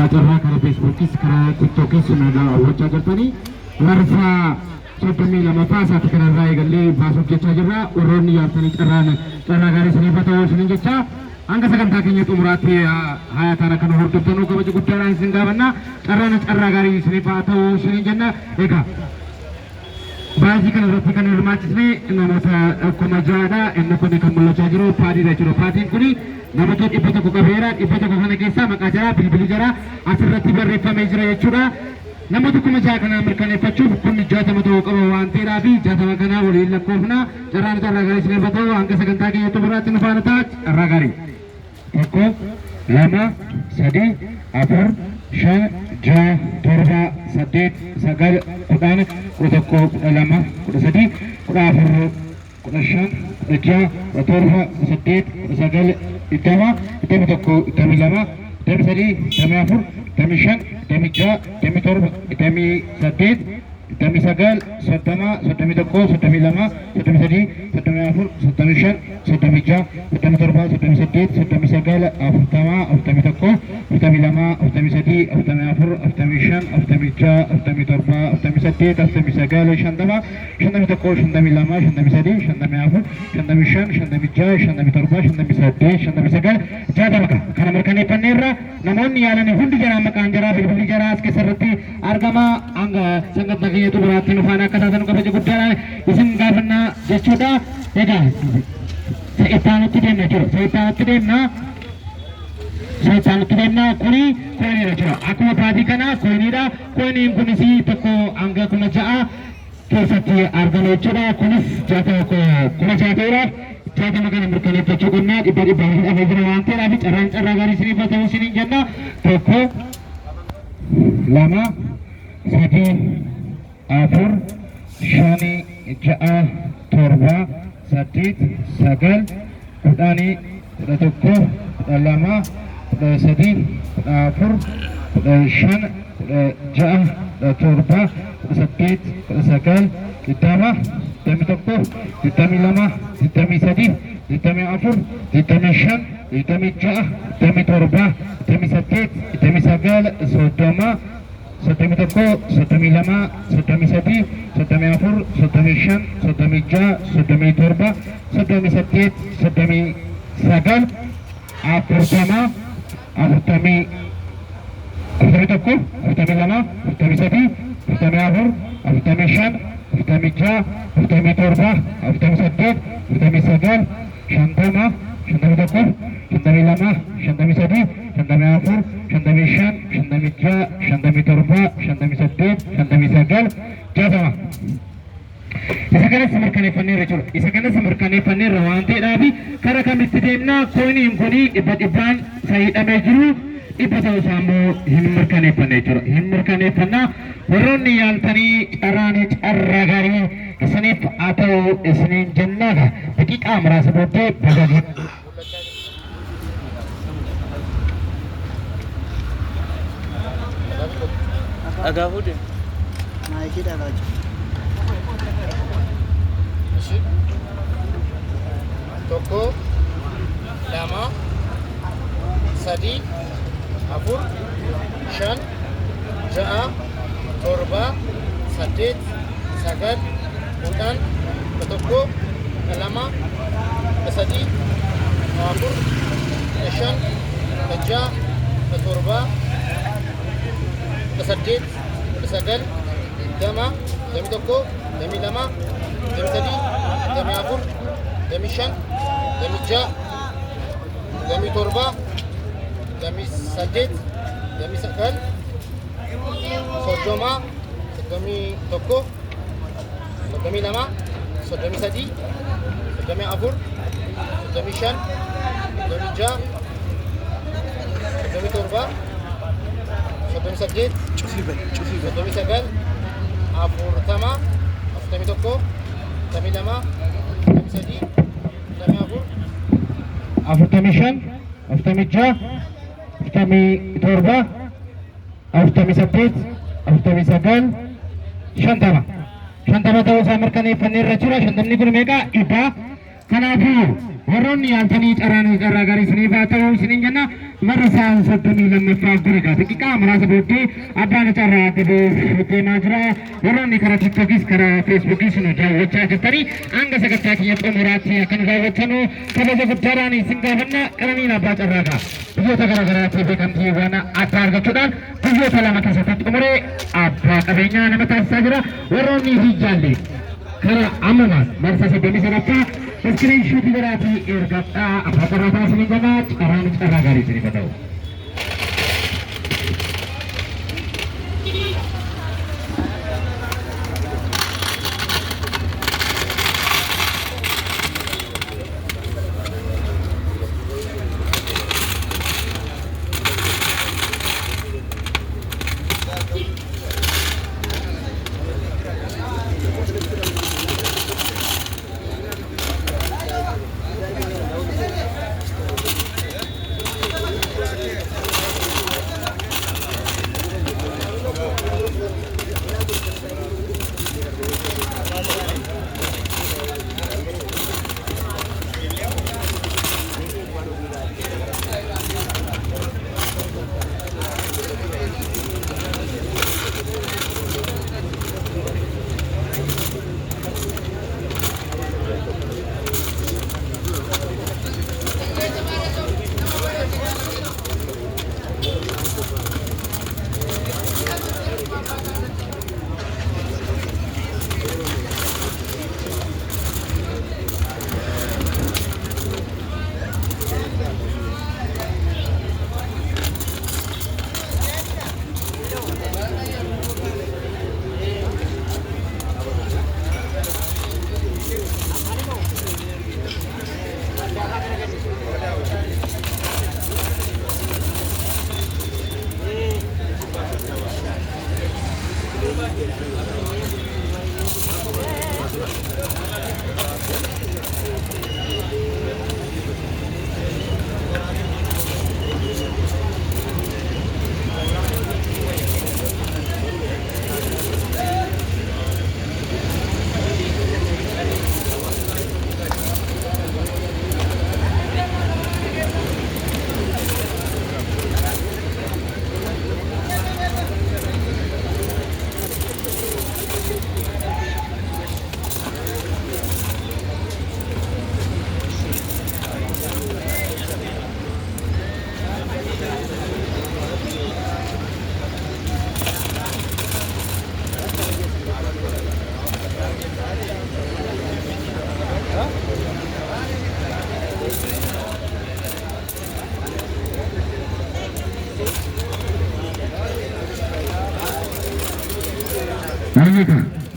Bacarraa karaa feesbuukis karaa tiktookis nagaa hawwachaa jirtanii marsaa soddomii lamaffaa isaatti kanarraa eegallee baasuuf jechaa jirra. Warroonni yaabtanii carraa gaarii isiniif haa ta'u isiniin jecha hanga sagantaa keenya xumuraatti haya kana kan hordoftanuu kabaja guddaadhaan isin gaafanna. Carraa gaarii isiniif haa ta'u isiniin jenna. Egaa baay'ee kan irratti kan hirmaachisne namoota akkuma jaadha. Inni kun kan mul'achaa jiru paadiidha jechuudha. Paadiin kun namoota 100 qabeera. 100 kana keessaa maqaa jara bilbilli jara asirratti barreeffamee jira jechuudha. Namoota kuma jaha kana mirkaneeffachuuf kun 60 ta'uu qaba waan ta'eedhaaf 60 kana waliin lakkoofna. Carraa gaarii isiniif haa ta'u hanga sagantaa keenya xumuraatti nu faana ta'a. Carraa gaarii. 1 2 3 4 5 6 7 8 9 10 11 12 13 14 15 16 17 18 19 20 21 22 23 24 25 26 27 28 29 30 31 32 33 34 35 36 37 38 39 40 41 42 43 44 45 46 47 48 49 50 51 52 53 54 55 56 57 58 59 jaatama kana mirkaneeffanneerra namoonni yaalanii hundi jaraa maqaan jaraa bilbilli jaraa as keessatti argama. Hanga sagantaa keenya xumuraatti nu faana akka taatan kabaja guddaadhaan isin gaafanna jechuudha. Egaa sa'ittaanutti deemna jechuudha. Sa'ittaanutti deemna kuni kooniidha jechuudha. Akkuma paadii kana kooniidha. Kooniin kunis tokko hanga 16 keessatti argama jechuudha. Kunis 16 ta'eera. 60 kana mirkaneeffachuu qabna. 100 hafee jira waan ta'eedhaaf carraa gaarii isiniif haa ta'u isiniin jenna. 1 2 3 4 5 6 7 8 9 10 11 12 13 14 15 16 17 18 19 20 21 22 23 24 25 26 27 28 29 30 soddomii tokko, soddomii lama, soddomii sadii, soddomii afur, soddomii shan, soddomii jaha, soddomii torba, soddomii saddeet, soddomii sagal, afurtama, afurtamii tokko, afurtamii lama, afurtamii sadii, afurtamii afur, afurtamii shan, afurtamii jaha, afurtamii torba, afurtamii saddeet, afurtamii sagal, shantama, shantamii tokko, shantamii lama, shantamii sadii, shantamii afur, shantamii shan, shantamii jaha, shantamii torba, shantamii saddeet, shantamii sagal, jaatama. Isa kanas mirkaneeffanneerra jechuudha. Isa kanas mirkaneeffanneerra waan ta'eedhaaf karaa kamitti deemna kooniin kun dhibbaan hidhamee jiru dhibba ta'uu isaa immoo hin mirkaneeffanne jechuudha. Hin mirkaneeffanna warroonni yaaltanii carraa gaarii isiniif haa ta'u isiniin jenna. Daqiiqaa muraasa booddee bagajii. Agak udah. Naik kita aja. Toko, lama, sadi, afur, shan, ja'a, torba, saddeet, sagal, kudhan, tokko, lama, sadi, afur, shan, ja'a, torba, saddeet, sagal, dama, dami tokko, dami lama, dami sadi, dami afur, dami shan, dami ja'a, dami torba, dami saddeet, dami sagal, soddoma, soddomi tokko, soddomi lama, soddomi sadi, soddomi afur, soddomi shan, soddomi ja'a, soddomi torba, soddomi saddeet, soddomi sagal, afurtama, afurtamii tokko, afurtamii lama, afurtamii sadii, afurtamii afur, afurtamii shan, afurtamii jaha, afurtamii torba, afurtamii saddeet, afurtamii sagal, shantama. Shantama ta'uu isaa mirkaneeffanneerra jira. Shantamni kun meeqa? Dhibba Kanaafuu warroonni yaaltanii carraan carraa gaarii isiniif haa ta'u isiniin jenna marasaan 32 guriga xiqqaa muraasa booddee abbaan carraa gabaaf deemaa jira. Warroonni karaa tiiktookis karaa feesbuukis nu daawwachaa jirtanii hanga sagantaa keenya xumuraatti akka nu daawwattanu kabaja guddaadhaan isin gaafanna. Qananiin abbaa carraagaa biyyoota garaagaraatti beekamtiiwwan adda argachuudhaan biyyoota lama keessatti xumuree abbaa qabeenyaa nama taasisaa jira. Warroonni hiijjaallee karaa ammumaan marsaa 37ffaa iskiriinshuutii biraatii ergadhaa abbaa carraa taasisanii jenna. Carraan carraa gaarii isiniif haa ta'u.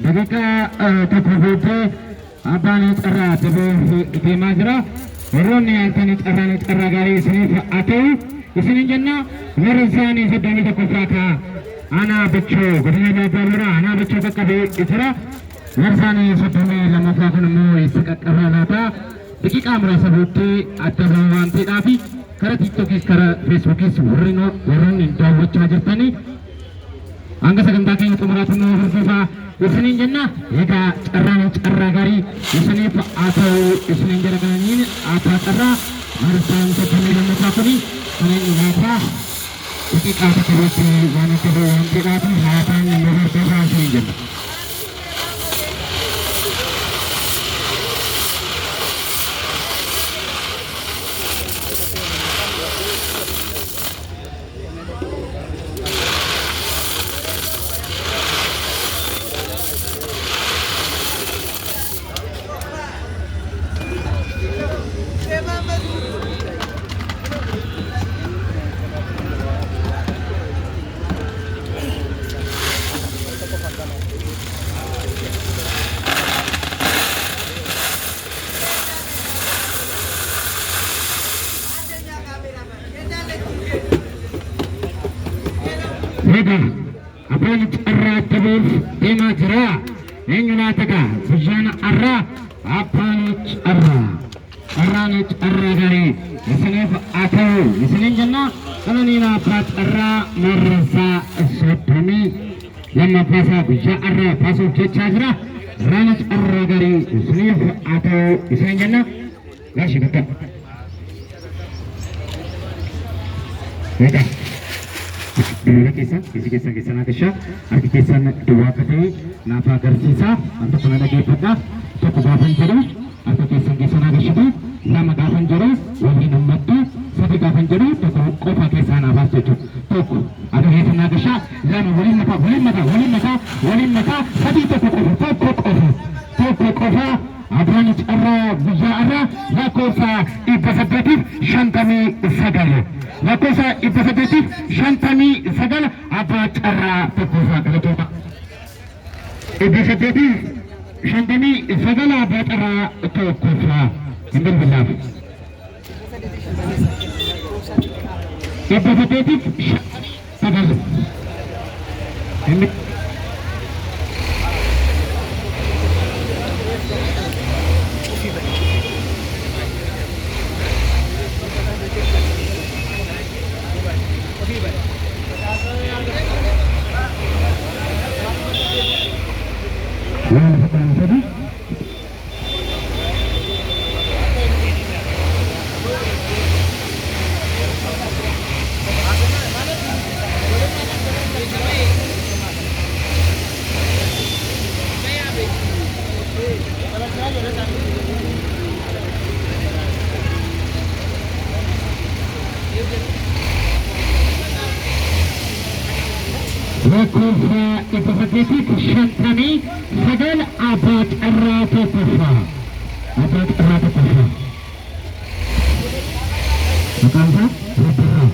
Mereka terkumpul apa nih cara tebe majra, orang yang tani cara gari sini atau sini jenna meresani sedang itu kufraka, anak biccu, kemudian bermula anak biccu kekabe itera, meresani sedang lama fakun mu isikat karanata, dikika merasa bukti atau wanti tapi karena tiktokis karena facebookis orang yang tahu cajar tani, angka segentak yang kemudian mu berfifa. Isinin jenna ega carra gari isini atau isinin jarakan ini apa carra haruskan sepuluh lama sakuni kalian apa ketika terjadi wanita wanita itu harapan luar biasa isinin jenna. Mereka apa yang cara tebus tema jera menyatakan sejana arah apa yang cara gari isini atau isini jenna kalau ni dapat arah merasa sotoni yang mapasa bisa arah pasuk cecajra Rana carra gari sniif atau isaan jenna gashi bakka. Egaa dibira keessan akka harki keessan duwwaa akka ta'e naaf agarsiisa. Wanta kana dhageeffadha. Tokko gaafan jedhu harka keessan agarsiisu. Lama gaafan jedhu waliin ummaddu. Sadi gaafan jedhu tokko qofa keessaa naaf as jechuudha. Tokko harka keessan agarsiisa. Lama waliin mataa sadii tokko qofa. Abraham carra guyyaa irraa lakkoofsa 859 lakkoofsa 859 abbaa carraa tokkoffaa galatooma 859 abbaa carraa tokkoffaa hin bilbilaaf 859 lakkoofsa 859 abbaa carraa tokkoffaa maqaan isaa Rabbiraa.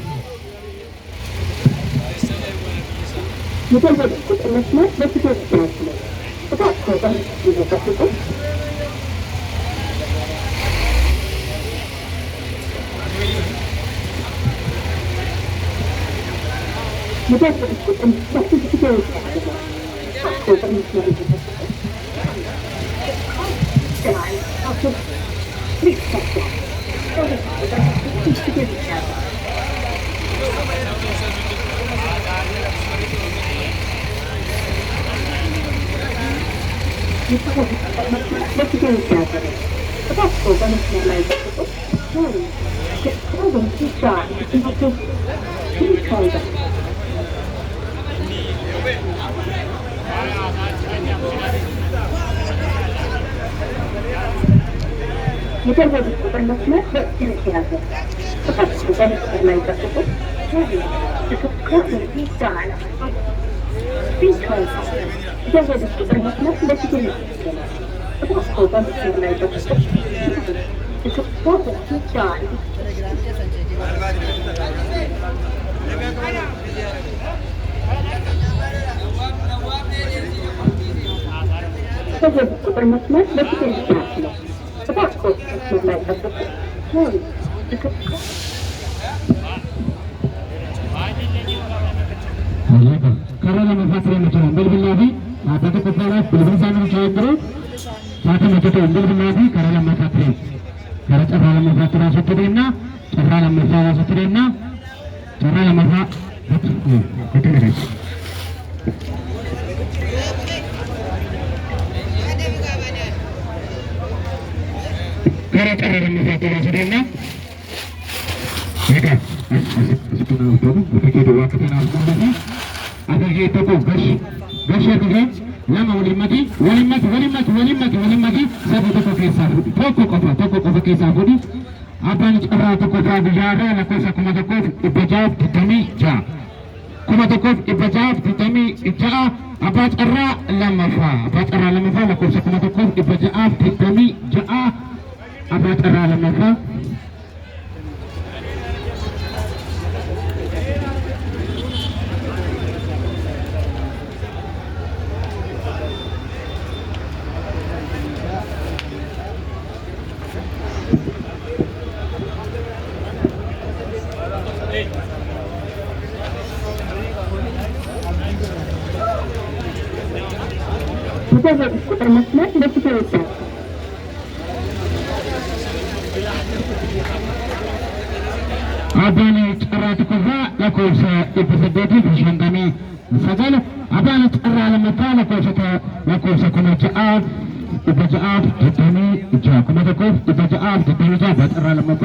Karena lama fase macam ambil lagi, ada tu kepala belum sana macam itu, maka macam tu ambil lagi karena lama fase, karena cara lama fase rasa terina, cara lama fase rasa terina, cara lama fase, itu ni. Karena cara lama fase rasa terina, mereka, itu nak tahu, kita dua kita nak tahu. Ada gitu tuh gas ya tuh lama walimaki satu toko kofa kisah budi apa ni cara toko kofa biara na kosa kumadakov ibajab ditami ja kumadakov ibajab ditami ja apa cara lama fa na kosa kumadakov ibajab ditami ja apa cara lama fa አባን ጨራት ኮፋ ለኮርሰ ኢፕሰደቲ ፍሽንዳሚ ሰገል አባን ጨራ ለመታ ለኮርሰ ኮመጃአፍ ኢበጃአፍ ድዳሚ ጃ ኮመተኮፍ ኢበጃአፍ ድዳሚ ጃ በጨራ ለመታ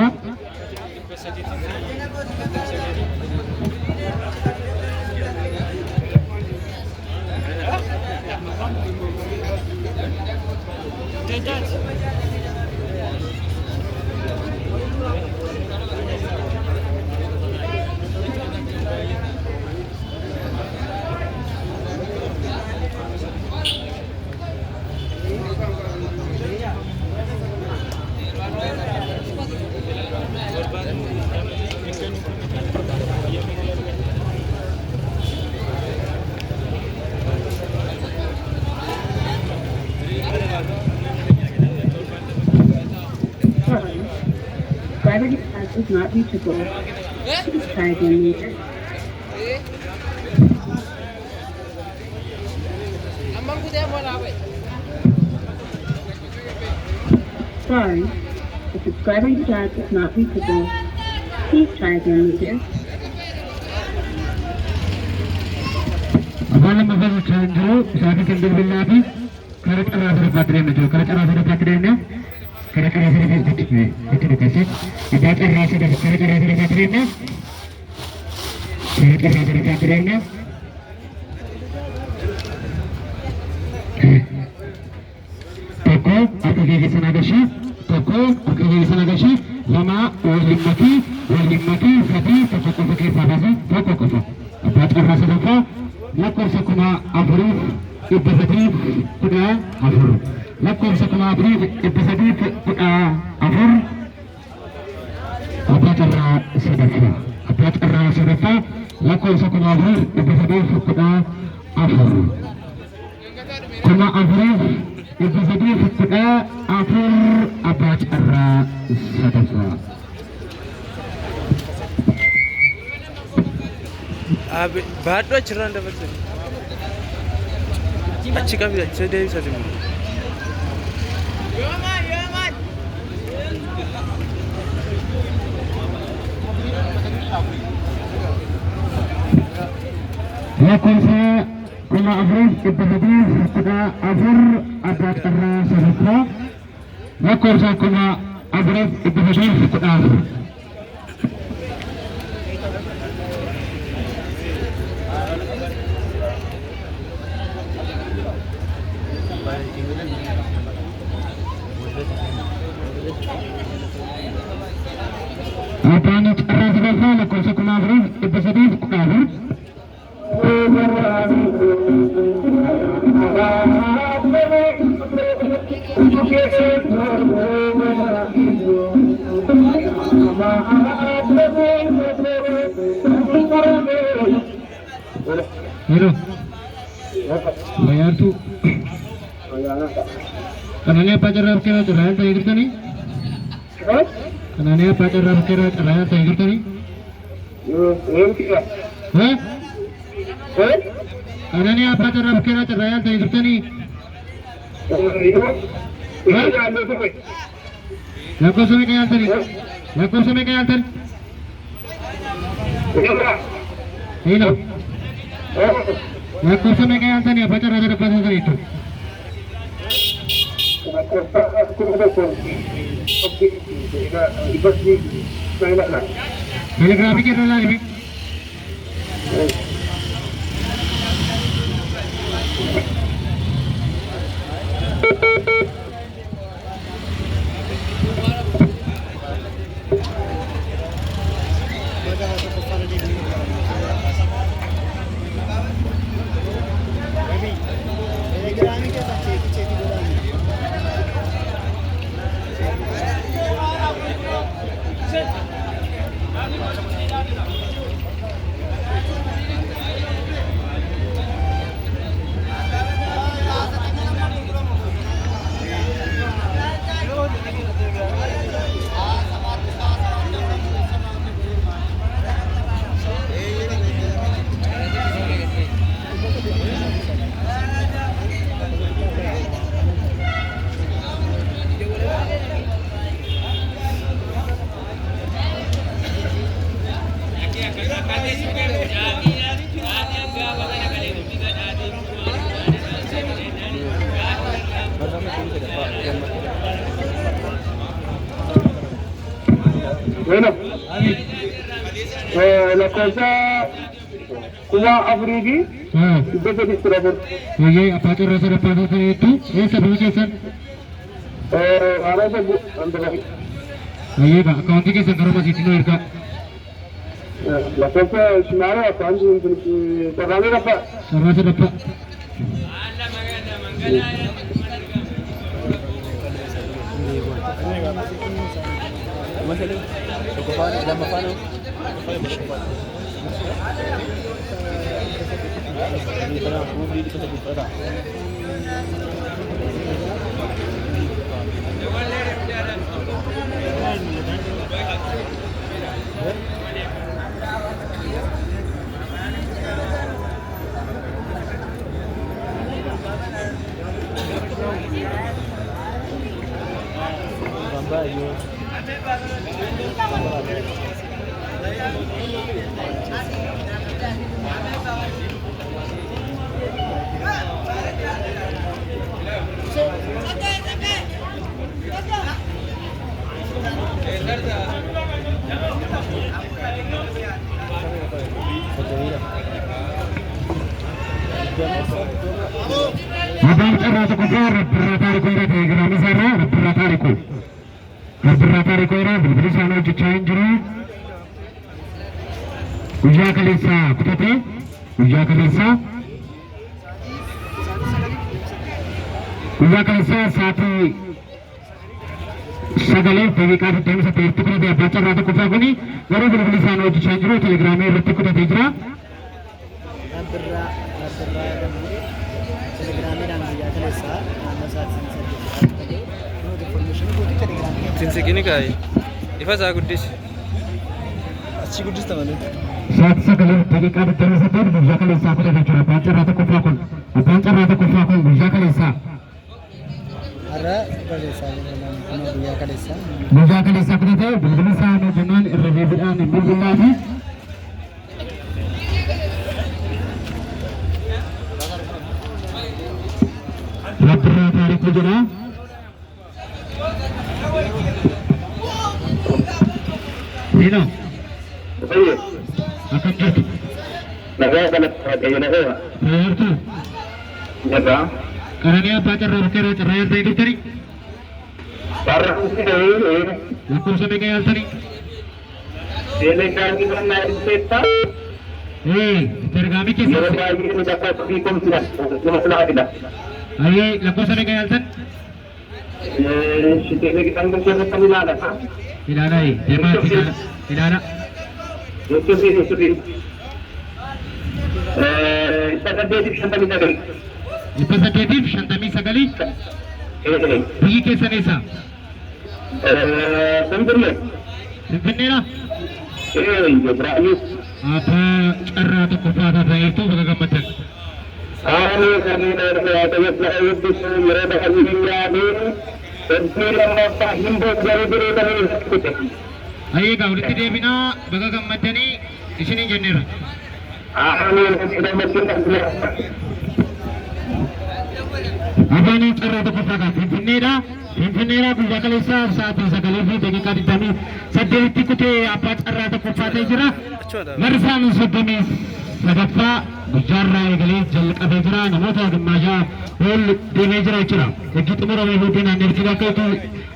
Gravity path is not reachable. Please try again later. Sorry, the subscriber's path is not reachable. Please try again later. አባን ለመፈል ቻንጆ ሳፊ ከንደል ብላፊ ከረቀራ ፍርፋትሬ ነው ከረቀራ ፍርፋትሬ ነው ከረቀራ ፍርፋትሬ ከተከሰት ይባጠራ ሰደ ከረቀራ ፍርፋትሬ ነው ከረቀራ ፍርፋትሬ ነው ተኮ አከጌ ሰናገሽ ተኮ አከጌ ሰናገሽ ለማ ወሊመቲ ፈቲ ተፈቀፈከ ፋባዚ ተኮኮፈ አባጠራ ሰደፋ lakkoofsa kuma afuriif dhibba sadiif kudha afur lakkoofsa kuma afuriif dhibba sadiif kudha afur abbaa carraa sadaffaa lakkoofsa kuma afuriif dhibba sadiif kudha afur kuma afuriif dhibba sadiif kudha afur abbaa carraa sadaffaa baadhu achirraa hin dabarsan achi qabi achi deebisas immoo lakkoofsa kuma afuriif dhibba sadiif kudha afur abbaa carraa sadaffaa lakkoofsa kuma afuriif dhibba sadiif kudha afur abbaan carraa sadaffaa lakkoofsa kuma afuriif dhibba sadiif kudha afur Hello. Bayar tu. Kananya apa cara kira cara yang tadi kita ni? Kananya apa cara kira cara yang tadi kita ni? Hah? Kananya apa cara kira cara yang tadi kita ni? Laku sampai kaya tadi. Laku sampai kaya tadi. Hello. Laku sampai kaya tadi apa cara cara pasal itu? Telegraph ke dalam ini. Bueno. La cosa kuma Afriki iddoo sadi tura bor. Oye, apa tu rasa dapat itu? Sebelum kesan. Ara sabu andai. Oye, account ke sekarang masih tino irka. La cosa simara kanju tagale apa? Rasa dapat. Abang cara sekopar beratariku ini telegram sana beratariku ini beri sana jucain juru uja kalisa kutate uja kalisa satu sagale pegikar time sa pertu ko de bacha rata kufa kuni garu beri sana jucain juru telegram ini rati kutate jira Sinse kini kai. Ifa sa guddis. Achi guddis tamane. Saat sagale pegikar time sa pertu uja kalisa kutate jira bacha rata kufa kun uja kalisa Ara kalesa nama dia kalesa. uja kalisa kutate beri sana janan irrevedan billahi beratariku jira Dino, Oye, akan jadi. nagaya ka na kaya na kaya. Prayer tu. Diba? Karena dia baca roker prayer tu itu tadi. Para kasi eh, Laku sampai kaya tadi. Telegram kita na reseta. Tergami ke Pero sini. lagi kita dapat people sila. Lumasala ka sila. Aye, laku sampai kaya tadi. Si Telegram kita ang siya sa kanila ha. Tidak ada, tidak ada. Itu sih. Isa ka din siya kami na rin. Representative Shantami Sagali, pergi ke sana. Sandurnya. Sebenarnya Ibrahim. apa cara atau kepada prayer tu bagaimana? Ano kanina na tayo sa ayup sa mereda kanina Pagbilang na pahimbog dari kami kita. Aye, kau udah tidak bina bagaimana ni di sini jener. Ano yung sila magkita sila. Apa ni cara atau kepada? Pimpinera puja kalisa satu sekali bagi kami kami sedih tikute apa cara atau kepada jira. Marsan sebumi sadapa bicara egali jal kabejra namota gemaja ol dinejra jira. Begitu murah mengikuti nanti kita itu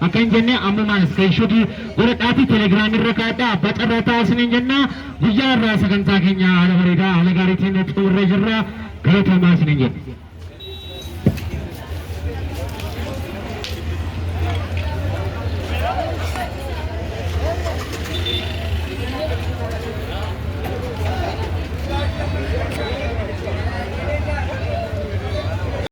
akan jenne amma screenshot ora tadi telegram rekata apa cara tasni jenna bicara sekan sakenya ala mereka ala gari tine turre jira kalau masih nenjen.